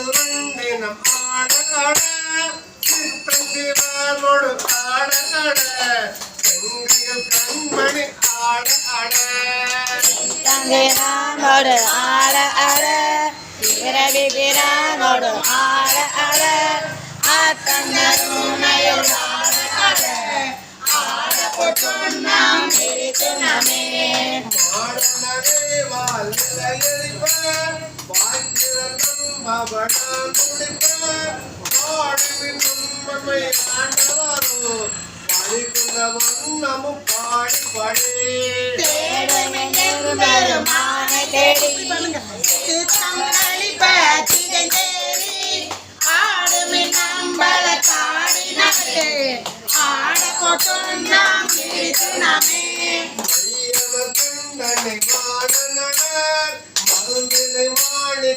தினம் ஆட ஆட சித்தம் சிவானோடு ஆட ஆட செங்கையில் கண்மணி ஆட ஆட தங்கிரானோடு ஆட ஆட பிறவி பிரானோடு ஆட ஆட ஆத்தங்கருணையில் ஆட ஆட ஆட பொட்டுண்ணாம் பிரித்துணமே மாடனவே வாழ்நிலையெழிப்ப வாய்க்கிறதும் பவனம் துடிப்ப பாடுவின் உண்மை ஆண்டவாரோ பழிக்குள்ள வண்ணமும் பாடி பாடி பெருமானை தேடி சித்தம் அளிப்ப திகழ்ந்தேறி ஆடுமின் அம்பல காடி நகரே ஆட பொட்டுண்ணாம் பிரித்துணமே தன்னை வாழ நகர் மருந்தினை மாடி